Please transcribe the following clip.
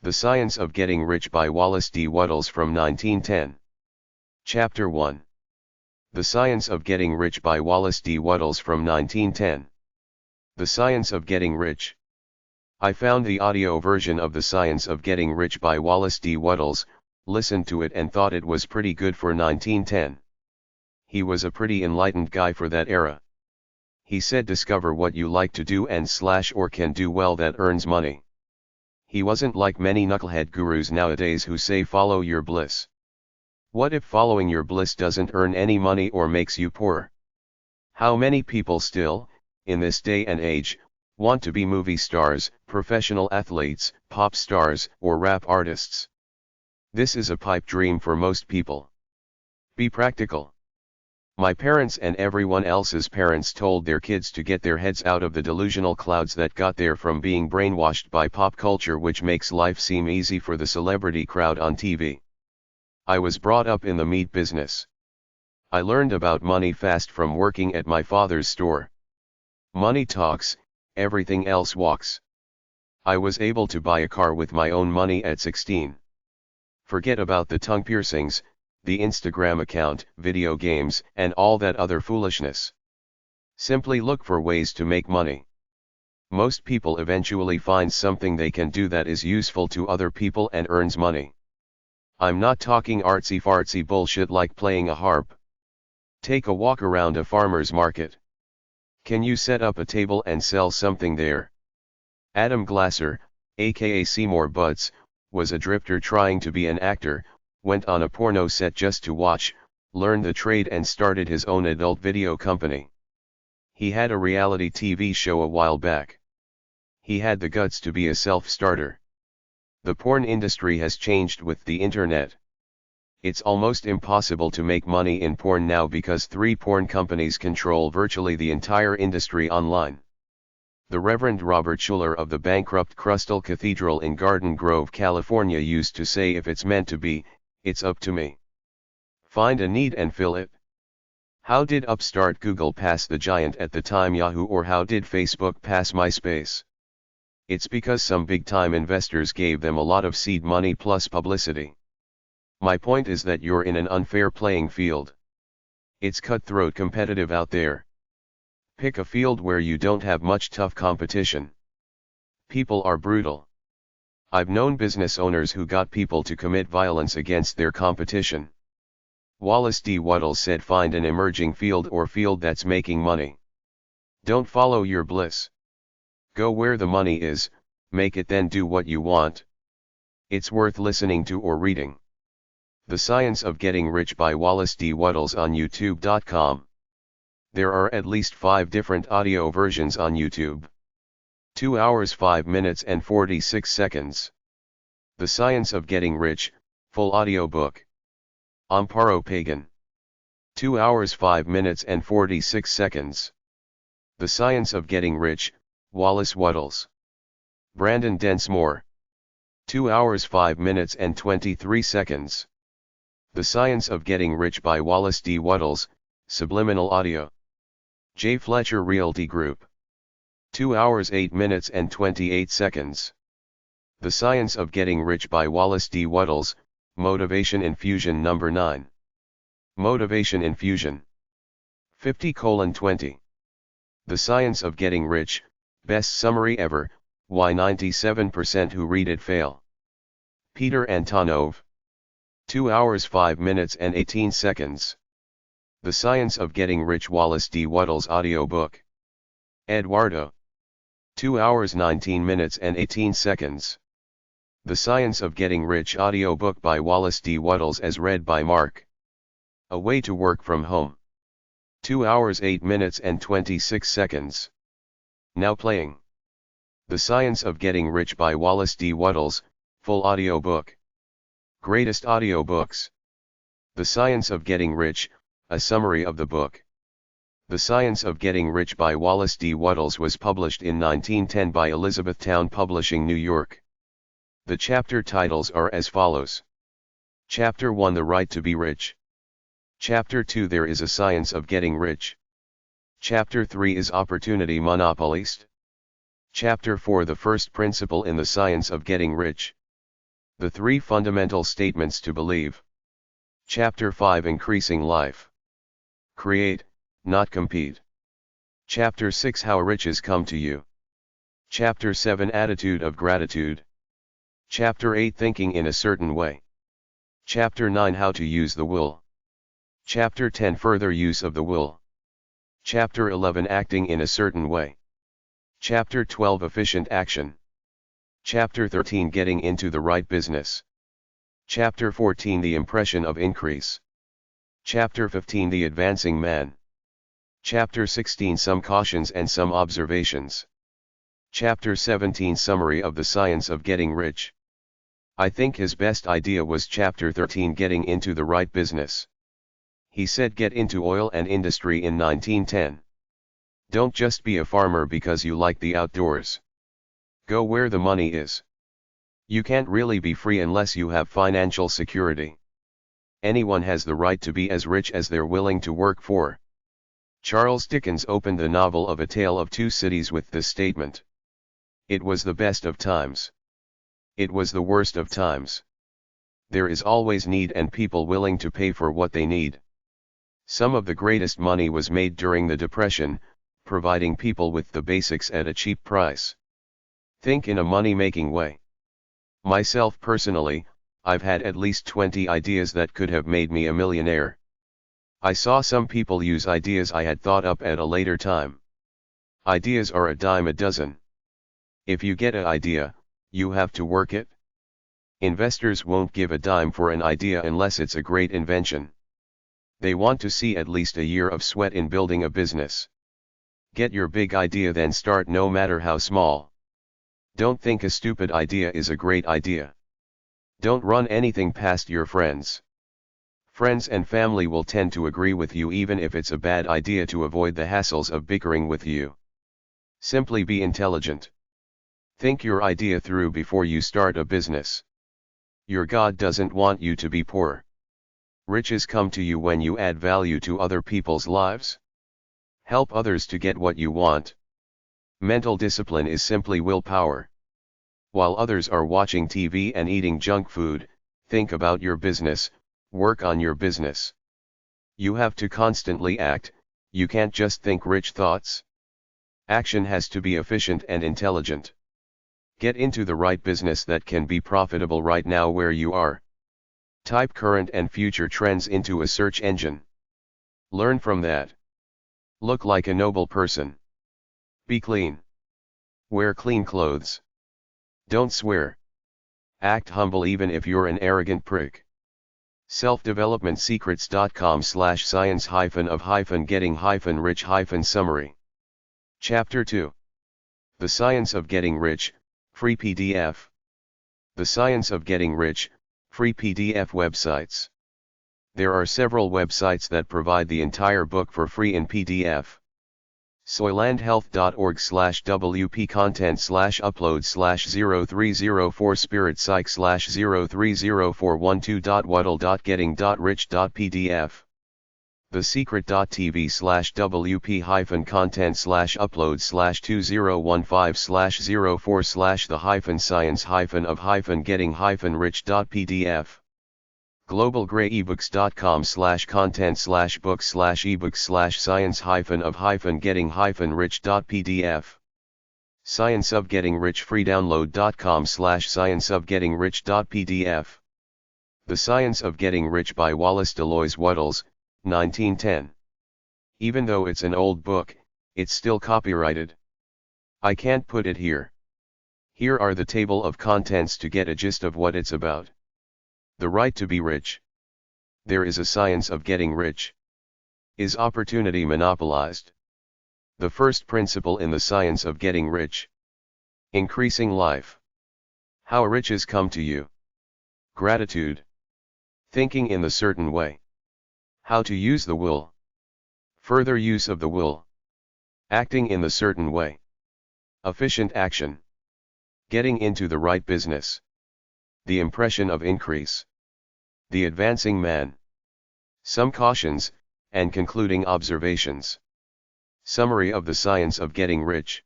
The Science of Getting Rich by Wallace D. Wattles from 1910. Chapter 1. The Science of Getting Rich by Wallace D. Wattles from 1910. The Science of Getting Rich. I found the audio version of The Science of Getting Rich by Wallace D. Wattles, listened to it and thought it was pretty good for 1910. He was a pretty enlightened guy for that era. He said discover what you like to do and or can do well that earns money. He wasn't like many knucklehead gurus nowadays who say follow your bliss. What if following your bliss doesn't earn any money or makes you poor? How many people still, in this day and age, want to be movie stars, professional athletes, pop stars, or rap artists? This is a pipe dream for most people. Be practical. My parents and everyone else's parents told their kids to get their heads out of the delusional clouds that got there from being brainwashed by pop culture, which makes life seem easy for the celebrity crowd on TV. I was brought up in the meat business. I learned about money fast from working at my father's store. Money talks, everything else walks. I was able to buy a car with my own money at 16. Forget about the tongue piercings, the Instagram account, video games, and all that other foolishness. Simply look for ways to make money. Most people eventually find something they can do that is useful to other people and earns money. I'm not talking artsy-fartsy bullshit like playing a harp. Take a walk around a farmer's market. Can you set up a table and sell something there? Adam Glasser, aka Seymour Butts, was a drifter trying to be an actor, went on a porno set just to watch, learned the trade and started his own adult video company. He had a reality TV show a while back. He had the guts to be a self-starter. The porn industry has changed with the internet. It's almost impossible to make money in porn now because 3 porn companies control virtually the entire industry online. The Reverend Robert Schuller of the bankrupt Crystal Cathedral in Garden Grove, California used to say, if it's meant to be, it's up to me. Find a need and fill it. How did upstart Google pass the giant at the time Yahoo, or how did Facebook pass MySpace? It's because some big-time investors gave them a lot of seed money plus publicity. My point is that you're in an unfair playing field. It's cutthroat competitive out there. Pick a field where you don't have much tough competition. People are brutal. I've known business owners who got people to commit violence against their competition. Wallace D. Wattles said find an emerging field or field that's making money. Don't follow your bliss. Go where the money is, make it, then do what you want. It's worth listening to or reading. The Science of Getting Rich by Wallace D. Wattles on YouTube.com. There are at least 5 different audio versions on YouTube. 2 hours 5 minutes and 46 seconds. The Science of Getting Rich, full audiobook. Amparo Pagan. 2 hours 5 minutes and 46 seconds. The Science of Getting Rich, Wallace Wattles. Brandon Densmore. 2 hours 5 minutes and 23 seconds. The Science of Getting Rich by Wallace D. Wattles, Subliminal Audio. J. Fletcher Realty Group. 2 hours 8 minutes and 28 seconds. The Science of Getting Rich by Wallace D. Wattles, Motivation Infusion Number 9. Motivation Infusion. 50:20. The Science of Getting Rich, best summary ever, why 97% who read it fail. Peter Antonov. 2 hours 5 minutes and 18 seconds. The Science of Getting Rich Wallace D. Wattles audiobook. Eduardo. 2 hours 19 minutes and 18 seconds. The Science of Getting Rich audiobook by Wallace D. Wattles as read by Mark. A Way to Work from Home. 2 hours 8 minutes and 26 seconds. Now playing. The Science of Getting Rich by Wallace D. Wattles, full audiobook. Greatest audiobooks. The Science of Getting Rich, a summary of the book. The Science of Getting Rich by Wallace D. Wattles was published in 1910 by Elizabethtown Publishing, New York. The chapter titles are as follows. Chapter 1, The Right to be Rich. Chapter 2, There is a Science of Getting Rich. Chapter 3 is Opportunity Monopolist. Chapter 4, The First Principle in the Science of Getting Rich. The 3 fundamental statements to believe. Chapter 5 Increasing Life. Create, not compete. Chapter 6 How Riches Come to You. Chapter 7 Attitude of Gratitude. Chapter 8 Thinking in a Certain Way. Chapter 9 How to Use the Will. Chapter 10 Further Use of the Will. Chapter 11 Acting in a Certain Way. Chapter 12 Efficient Action. Chapter 13 Getting into the Right Business. Chapter 14 The Impression of Increase. Chapter 15 The Advancing Man. Chapter 16 Some Cautions and Some Observations. Chapter 17 Summary of the Science of Getting Rich. I think his best idea was Chapter 13 Getting into the Right Business. He said get into oil and industry in 1910. Don't just be a farmer because you like the outdoors. Go where the money is. You can't really be free unless you have financial security. Anyone has the right to be as rich as they're willing to work for. Charles Dickens opened the novel of A Tale of Two Cities with this statement. It was the best of times. It was the worst of times. There is always need and people willing to pay for what they need. Some of the greatest money was made during the Depression, providing people with the basics at a cheap price. Think in a money-making way. Myself personally, I've had at least 20 ideas that could have made me a millionaire. I saw some people use ideas I had thought up at a later time. Ideas are a dime a dozen. If you get an idea, you have to work it. Investors won't give a dime for an idea unless it's a great invention. They want to see at least a year of sweat in building a business. Get your big idea, then start no matter how small. Don't think a stupid idea is a great idea. Don't run anything past your friends. Friends and family will tend to agree with you even if it's a bad idea to avoid the hassles of bickering with you. Simply be intelligent. Think your idea through before you start a business. Your God doesn't want you to be poor. Riches come to you when you add value to other people's lives. Help others to get what you want. Mental discipline is simply willpower. While others are watching TV and eating junk food, think about your business, work on your business. You have to constantly act, you can't just think rich thoughts. Action has to be efficient and intelligent. Get into the right business that can be profitable right now where you are. Type current and future trends into a search engine. Learn from that. Look like a noble person. Be clean. Wear clean clothes. Don't swear. Act humble even if you're an arrogant prick. selfdevelopmentsecrets.com/science-of-getting-rich-summary. Chapter 2. The Science of Getting Rich, free PDF. The Science of Getting Rich, free PDF websites. There are several websites that provide the entire book for free in PDF. soilandhealth.org/WP content/upload/0304 spirit psych/030412.waddle.getting.rich.pdf. thesecret.tv/WP-content/upload/2015/the-science-of-getting-rich.pdf. globalgreyebooks.com/content/books/ebooks/science-of-getting-rich.pdf. Science of Getting Rich freedownload.com/science-of-getting-rich.pdf. The Science of Getting Rich by Wallace Delois Wattles, 1910. Even though it's an old book, it's still copyrighted. I can't put it here. Here are the table of contents to get a gist of what it's about. The right to be rich. There is a science of getting rich. Is opportunity monopolized? The first principle in the science of getting rich. Increasing life. How riches come to you. Gratitude. Thinking in the certain way. How to use the will. Further use of the will. Acting in the certain way. Efficient action. Getting into the right business. The impression of increase. The advancing man. Some cautions, and concluding observations. Summary of the Science of Getting Rich.